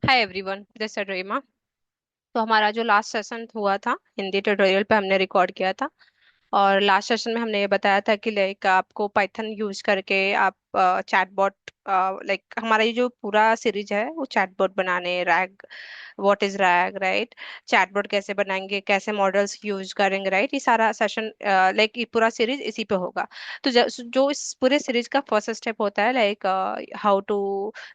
Hi everyone, this is Reema. तो हमारा जो लास्ट सेशन हुआ था हिंदी ट्यूटोरियल पे हमने रिकॉर्ड किया था। और लास्ट सेशन में हमने ये बताया था कि लाइक आपको पाइथन यूज करके आप चैटबॉट, लाइक हमारा ये जो पूरा सीरीज है वो चैटबॉट बनाने, rag, what is rag, right, chatbot कैसे बनाएंगे, कैसे मॉडल्स यूज करेंगे, राइट, ये सारा सेशन, लाइक ये पूरा सीरीज इसी पे होगा। तो जो इस पूरे सीरीज का फर्स्ट स्टेप होता है, like how to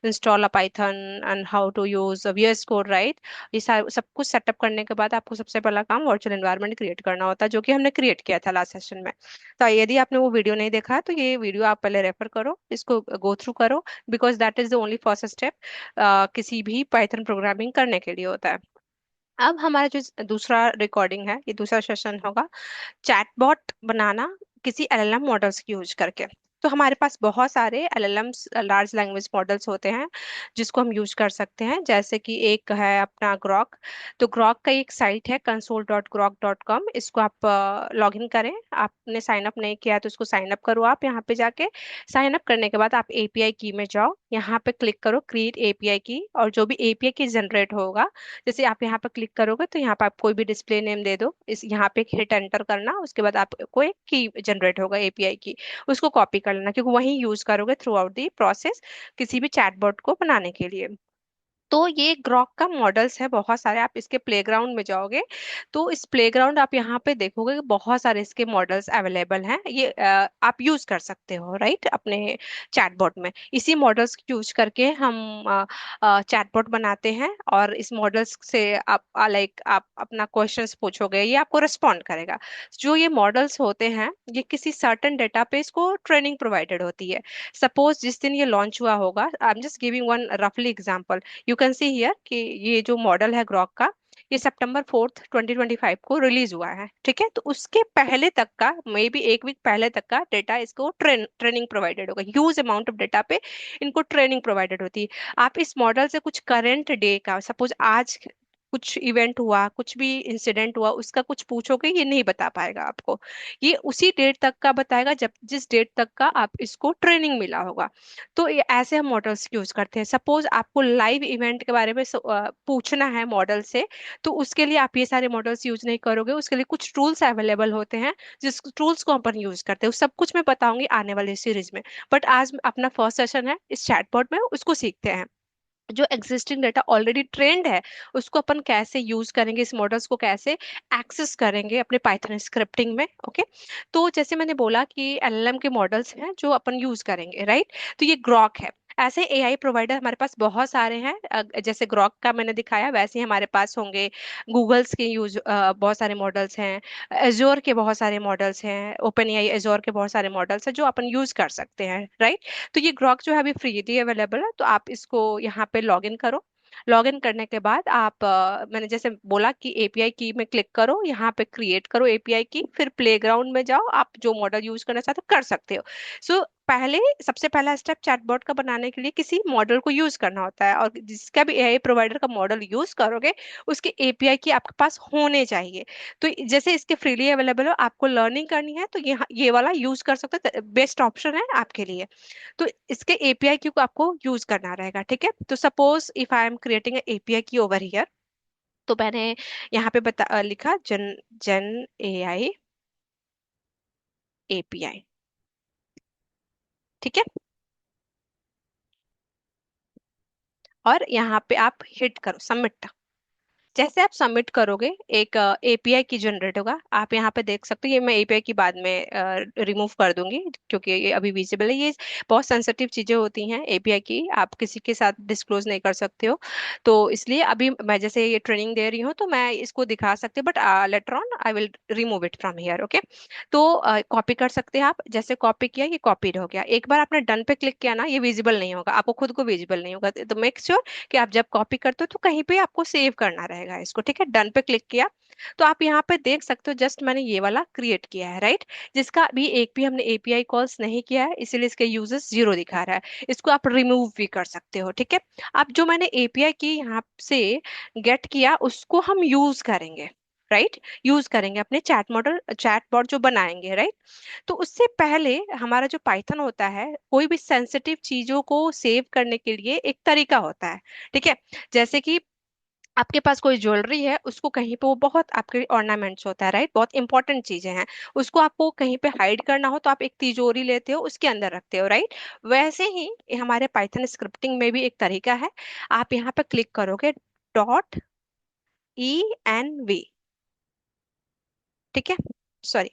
install a Python and how to use VS code, right. ये सब कुछ सेटअप करने के बाद आपको सबसे पहला काम वर्चुअल एनवायरनमेंट क्रिएट करना होता है, जो कि हमने क्रिएट किया था लास्ट सेशन में। तो यदि आपने वो वीडियो नहीं देखा है तो ये वीडियो आप पहले रेफर करो, इसको गो थ्रू करो, because that is the only first step किसी भी पाइथन प्रोग्रामिंग करने के लिए होता है। अब हमारा जो दूसरा रिकॉर्डिंग है, ये दूसरा सेशन होगा चैटबॉट बनाना किसी LLM मॉडल्स की यूज करके। तो हमारे पास बहुत सारे LLMs, लार्ज लैंग्वेज मॉडल्स होते हैं जिसको हम यूज कर सकते हैं, जैसे कि एक है अपना ग्रॉक। तो ग्रॉक का एक साइट है console.grok.com, इसको आप लॉग इन करें। आपने साइन अप नहीं किया है तो इसको साइन अप करो आप यहाँ पे जाके। साइन अप करने के बाद आप API की में जाओ, यहाँ पे क्लिक करो क्रिएट API की, और जो भी API की जनरेट होगा, जैसे आप यहाँ पर क्लिक करोगे तो यहाँ पर आप कोई भी डिस्प्ले नेम दे दो, इस यहाँ पे हिट एंटर करना, उसके बाद आपको एक की जनरेट होगा API की, उसको कॉपी कर लेना क्योंकि वही यूज करोगे थ्रू आउट दी प्रोसेस किसी भी चैटबॉट को बनाने के लिए। तो ये ग्रॉक का मॉडल्स है बहुत सारे। आप इसके प्लेग्राउंड में जाओगे तो इस प्लेग्राउंड आप यहाँ पे देखोगे कि बहुत सारे इसके मॉडल्स अवेलेबल हैं, ये आप यूज कर सकते हो, राइट, अपने चैटबॉट में। इसी मॉडल्स यूज करके हम चैटबॉट बनाते हैं, और इस मॉडल्स से आप लाइक आप अपना क्वेश्चंस पूछोगे, ये आपको रिस्पॉन्ड करेगा। जो ये मॉडल्स होते हैं ये किसी सर्टेन डेटाबेस को ट्रेनिंग प्रोवाइडेड होती है। सपोज जिस दिन ये लॉन्च हुआ होगा, I am just giving one रफली example, you can see here कि ये जो मॉडल है ग्रॉक का, ये September 4 2025 को रिलीज हुआ है, ठीक है। तो उसके पहले तक का, मे बी एक वीक पहले तक का डेटा इसको ट्रेनिंग प्रोवाइडेड होगा, ह्यूज अमाउंट ऑफ डेटा पे इनको ट्रेनिंग प्रोवाइडेड होती है। आप इस मॉडल से कुछ करंट डे का, सपोज आज कुछ इवेंट हुआ, कुछ भी इंसिडेंट हुआ, उसका कुछ पूछोगे ये नहीं बता पाएगा आपको। ये उसी डेट तक का बताएगा जब जिस डेट तक का आप इसको ट्रेनिंग मिला होगा। तो ये ऐसे हम मॉडल्स यूज करते हैं। सपोज आपको लाइव इवेंट के बारे में पूछना है मॉडल से, तो उसके लिए आप ये सारे मॉडल्स यूज नहीं करोगे, उसके लिए कुछ टूल्स अवेलेबल होते हैं जिस टूल्स को अपन यूज करते हैं, वो सब कुछ मैं बताऊंगी आने वाली सीरीज में। बट आज अपना फर्स्ट सेशन है इस चैटबॉट में, उसको सीखते हैं। जो एग्जिस्टिंग डाटा ऑलरेडी ट्रेंड है उसको अपन कैसे यूज करेंगे, इस मॉडल्स को कैसे एक्सेस करेंगे अपने पाइथन स्क्रिप्टिंग में, ओके। तो जैसे मैंने बोला कि LLM के मॉडल्स हैं जो अपन यूज करेंगे, राइट। तो ये ग्रॉक है। ऐसे AI प्रोवाइडर हमारे पास बहुत सारे हैं, जैसे ग्रॉक का मैंने दिखाया वैसे ही हमारे पास होंगे। गूगल्स के यूज बहुत सारे मॉडल्स हैं, एजोर के बहुत सारे मॉडल्स हैं, OpenAI एजोर के बहुत सारे मॉडल्स हैं जो अपन यूज कर सकते हैं, राइट। तो ये ग्रॉक जो है अभी फ्रीली अवेलेबल है, तो आप इसको यहाँ पे लॉग इन करो। लॉग इन करने के बाद आप मैंने जैसे बोला कि API की में क्लिक करो, यहाँ पे क्रिएट करो API की, फिर प्लेग्राउंड में जाओ, आप जो मॉडल यूज करना चाहते हो कर सकते हो। सो पहले सबसे पहला स्टेप चैटबॉट का बनाने के लिए किसी मॉडल को यूज करना होता है, और जिसका भी AI प्रोवाइडर का मॉडल यूज करोगे उसके API की आपके पास होने चाहिए। तो जैसे इसके फ्रीली अवेलेबल हो, आपको लर्निंग करनी है तो ये वाला यूज कर सकते हो, बेस्ट ऑप्शन है आपके लिए। तो इसके API की को आपको यूज करना रहेगा, ठीक है। तो suppose if I am creating API की ओवर हियर, तो मैंने यहाँ पे लिखा जन जन AI API, ठीक है। और यहाँ पे आप हिट करो सबमिट। जैसे आप सबमिट करोगे एक API की जनरेट होगा, आप यहाँ पे देख सकते हो। ये मैं API की बाद में रिमूव कर दूंगी क्योंकि ये अभी विजिबल है। ये बहुत सेंसिटिव चीजें होती हैं API की, आप किसी के साथ डिस्क्लोज नहीं कर सकते हो। तो इसलिए अभी मैं जैसे ये ट्रेनिंग दे रही हूँ तो मैं इसको दिखा सकती हूँ, but later on I will remove it from here, okay. तो कॉपी कर सकते हैं आप, जैसे कॉपी किया ये कॉपीड हो गया। एक बार आपने डन पे क्लिक किया ना, ये विजिबल नहीं होगा, आपको खुद को विजिबल नहीं होगा। तो मेक श्योर कि आप जब कॉपी करते हो तो कहीं पे आपको सेव करना रहेगा इसको, ठीक है। डन पे क्लिक किया तो आप यहाँ पे देख सकते हो जस्ट मैंने ये वाला क्रिएट किया है, राइट, जिसका अभी एक भी हमने API कॉल्स नहीं किया है, इसीलिए इसके यूजेस 0 दिखा रहा है। इसको आप रिमूव भी कर सकते हो, ठीक है। अब जो मैंने API की यहाँ से गेट किया उसको हम यूज करेंगे, राइट, यूज करेंगे अपने चैट मॉडल, चैटबॉट जो बनाएंगे, राइट। तो उससे पहले हमारा जो पाइथन होता है, कोई भी सेंसिटिव चीजों को सेव करने के लिए एक तरीका होता है, ठीक है। जैसे कि आपके पास कोई ज्वेलरी है, उसको कहीं पे, वो बहुत आपके ऑर्नामेंट्स होता है, राइट, बहुत इंपॉर्टेंट चीजें हैं, उसको आपको कहीं पे हाइड करना हो तो आप एक तिजोरी लेते हो, उसके अंदर रखते हो, राइट। वैसे ही हमारे पाइथन स्क्रिप्टिंग में भी एक तरीका है। आप यहाँ पे क्लिक करोगे, .env, ठीक है, सॉरी,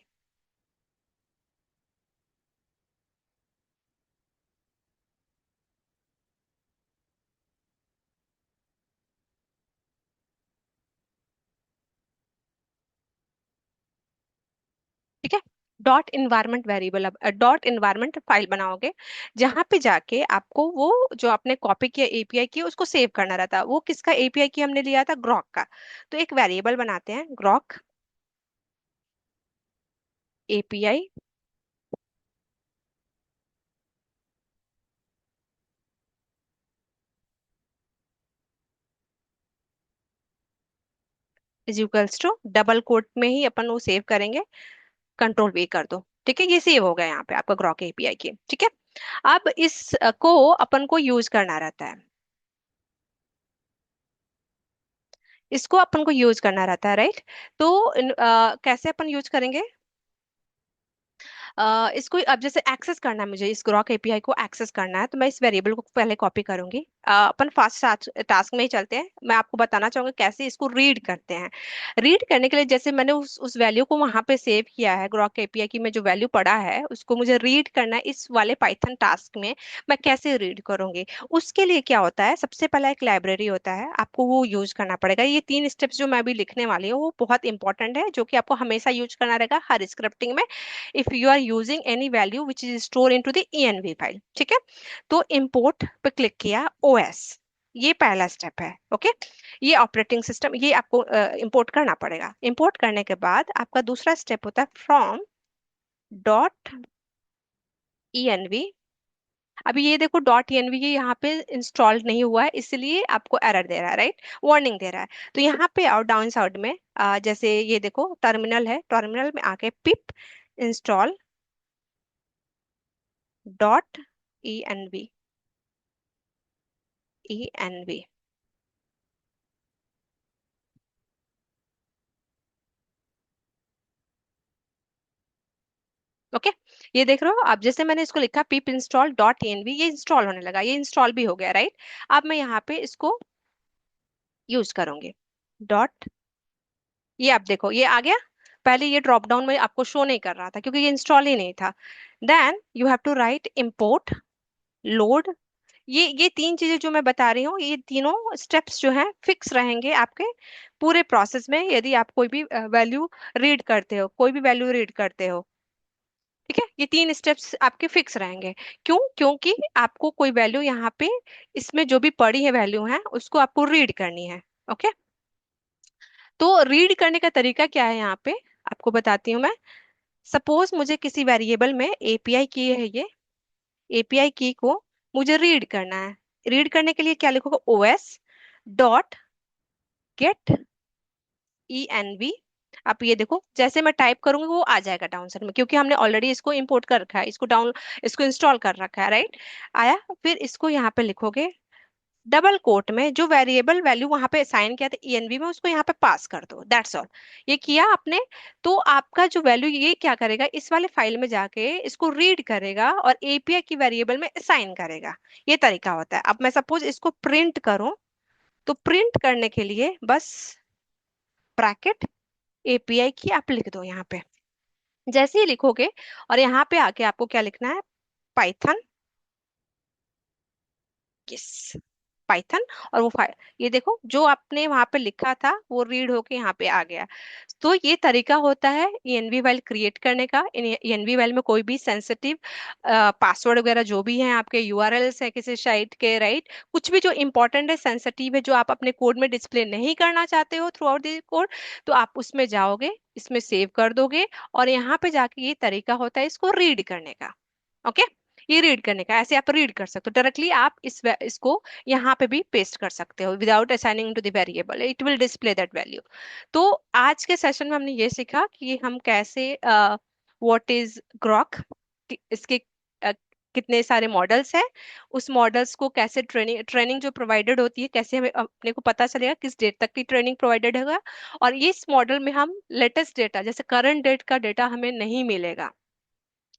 ठीक है, डॉट इन्वायरमेंट वेरिएबल, अब डॉट इन्वायरमेंट फाइल बनाओगे, जहां पे जाके आपको वो जो आपने कॉपी किया एपीआई की, उसको सेव करना रहता है। वो किसका एपीआई की हमने लिया था? ग्रॉक का। तो एक वेरिएबल बनाते हैं, Grok API is equals to, double quote में ही अपन वो सेव करेंगे, कंट्रोल वी कर दो, ठीक है, ये सेव हो गया यहाँ पे आपका ग्रॉक एपीआई की, ठीक है। अब इस को अपन को यूज करना रहता है, इसको अपन को यूज करना रहता है, राइट। तो कैसे अपन यूज करेंगे? इसको अब जैसे एक्सेस करना है मुझे, इस ग्रॉक एपीआई को एक्सेस करना है, तो मैं इस वेरिएबल को पहले कॉपी करूंगी। अपन फास्ट टास्क में ही चलते हैं, मैं आपको बताना चाहूंगी कैसे इसको रीड करते हैं। रीड करने के लिए, जैसे मैंने उस वैल्यू को वहां पे सेव किया है, ग्रॉक एपीआई की में जो वैल्यू पड़ा है, उसको मुझे रीड करना है इस वाले पाइथन टास्क में। मैं कैसे रीड करूंगी? उसके लिए क्या होता है, सबसे पहला एक लाइब्रेरी होता है, आपको वो यूज करना पड़ेगा। ये तीन स्टेप्स जो मैं अभी लिखने वाली हूँ, वो बहुत इंपॉर्टेंट है, जो कि आपको हमेशा यूज करना रहेगा हर स्क्रिप्टिंग में, if you are using any value which is stored into the env file, ठीक है। तो import पे क्लिक किया, os, ये पहला स्टेप है, ओके। ये ऑपरेटिंग सिस्टम, ये आपको इंपोर्ट करना पड़ेगा। इंपोर्ट करने के बाद आपका दूसरा स्टेप होता है फ्रॉम डॉट env। अभी ये देखो, डॉट env ये यहाँ पे इंस्टॉल्ड नहीं हुआ है, इसलिए आपको एरर दे रहा है, राइट, वार्निंग दे रहा है। तो यहाँ पे और डाउन साइड में जैसे ये देखो टर्मिनल है, टर्मिनल में आके पिप install dot env, env, okay. ये देख रहे हो आप, जैसे मैंने इसको लिखा pip install डॉट env, ये इंस्टॉल होने लगा, ये इंस्टॉल भी हो गया, राइट। अब मैं यहाँ पे इसको यूज करूंगी, डॉट, ये आप देखो ये आ गया। पहले ये ड्रॉप डाउन में आपको शो नहीं कर रहा था क्योंकि ये इंस्टॉल ही नहीं था। Then you have to write import load. ये तीन चीजें जो मैं बता रही हूँ, ये तीनों स्टेप्स जो हैं फिक्स रहेंगे आपके पूरे प्रोसेस में, यदि आप कोई भी वैल्यू रीड करते हो, कोई भी वैल्यू रीड करते हो, ठीक है। ये तीन स्टेप्स आपके फिक्स रहेंगे। क्यों? क्योंकि आपको कोई वैल्यू यहाँ पे, इसमें जो भी पड़ी है वैल्यू है, उसको आपको रीड करनी है, ओके। तो रीड करने का तरीका क्या है यहाँ पे, आपको बताती हूँ मैं। सपोज मुझे किसी वेरिएबल में एपीआई की है, ये एपीआई की को मुझे रीड करना है। रीड करने के लिए क्या लिखोगे? OS dot gate env। आप ये देखो, जैसे मैं टाइप करूंगी वो आ जाएगा डाउन साइड में, क्योंकि हमने ऑलरेडी इसको इंपोर्ट कर रखा है, इसको इंस्टॉल कर रखा है, राइट। आया, फिर इसको यहाँ पे लिखोगे, डबल कोट में जो वेरिएबल वैल्यू वहां पे असाइन किया था env में, उसको यहाँ पे पास कर दो, दैट्स ऑल। ये किया आपने, तो आपका जो वैल्यू ये क्या करेगा, इस वाले फाइल में जाके इसको रीड करेगा और एपीआई की वेरिएबल में असाइन करेगा। ये तरीका होता है। अब मैं सपोज इसको प्रिंट करूं, तो प्रिंट करने के लिए बस ब्रैकेट एपीआई की आप लिख दो यहाँ पे, जैसे ही लिखोगे, और यहाँ पे आके आपको क्या लिखना है, पाइथन, यस, पाइथन। और वो फाइल, ये देखो जो आपने वहां पे लिखा था वो रीड होके यहाँ पे आ गया। तो ये तरीका होता है env फाइल क्रिएट करने का। env फाइल में कोई भी सेंसिटिव पासवर्ड वगैरह जो भी हैं, आपके यूआरएल्स है किसी साइट के, राइट, कुछ भी जो इंपॉर्टेंट है, सेंसिटिव है, जो आप अपने कोड में डिस्प्ले नहीं करना चाहते हो थ्रू आउट द कोड, तो आप उसमें जाओगे, इसमें सेव कर दोगे, और यहाँ पे जाके ये तरीका होता है इसको रीड करने का, ओके। ये रीड करने का, ऐसे आप रीड कर सकते हो डायरेक्टली। आप इसको यहाँ पे भी पेस्ट कर सकते हो without assigning to the variable, it will display that value. तो आज के सेशन में हमने ये सीखा कि हम कैसे, व्हाट इज ग्रॉक, इसके कितने सारे मॉडल्स हैं, उस मॉडल्स को कैसे ट्रेनिंग ट्रेनिंग जो प्रोवाइडेड होती है, कैसे हमें अपने को पता चलेगा किस डेट तक की ट्रेनिंग प्रोवाइडेड होगा। और इस मॉडल में हम लेटेस्ट डेटा, जैसे करंट डेट का डेटा हमें नहीं मिलेगा।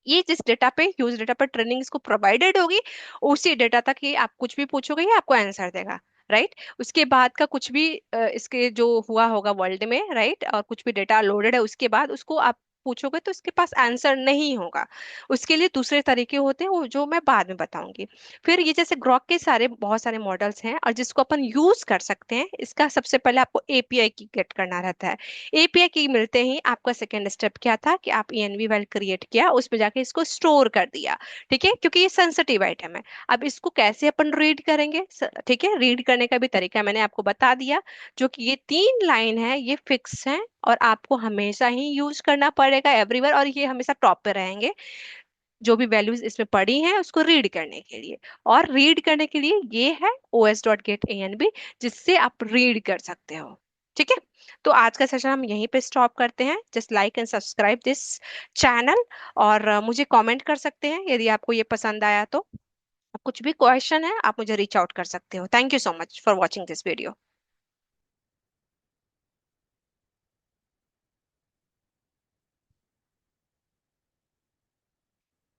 ये जिस डेटा पे, ह्यूज डेटा पर ट्रेनिंग इसको प्रोवाइडेड होगी, उसी डेटा तक ये आप कुछ भी पूछोगे ये आपको आंसर देगा। राइट। उसके बाद का कुछ भी इसके जो हुआ होगा वर्ल्ड में, राइट, और कुछ भी डेटा लोडेड है उसके बाद उसको आप पूछोगे तो उसके पास आंसर नहीं होगा। उसके लिए दूसरे तरीके होते हैं, वो जो मैं बाद में बताऊंगी। फिर ये जैसे ग्रॉक के सारे बहुत सारे मॉडल्स हैं और जिसको अपन यूज कर सकते हैं, इसका सबसे पहले आपको एपीआई की गेट करना रहता है। एपीआई की मिलते ही आपका सेकेंड स्टेप क्या था कि आप ENV फाइल क्रिएट किया, उसमें जाके इसको स्टोर कर दिया। ठीक है, क्योंकि ये सेंसिटिव आइटम है। अब इसको कैसे अपन रीड करेंगे, ठीक है, रीड करने का भी तरीका मैंने आपको बता दिया। जो कि ये 3 लाइन है ये फिक्स है और आपको हमेशा ही यूज करना पड़ेगा एवरीवेयर, और ये हमेशा टॉप पे रहेंगे जो भी वैल्यूज इसमें पड़ी हैं उसको रीड करने के लिए। और रीड करने के लिए ये है os.get_env, जिससे आप रीड कर सकते हो। ठीक है। तो आज का सेशन हम यहीं पे स्टॉप करते हैं। Just like and subscribe this channel. और मुझे कमेंट कर सकते हैं यदि आपको ये पसंद आया तो। कुछ भी क्वेश्चन है आप मुझे रीच आउट कर सकते हो। Thank you so much for watching this video.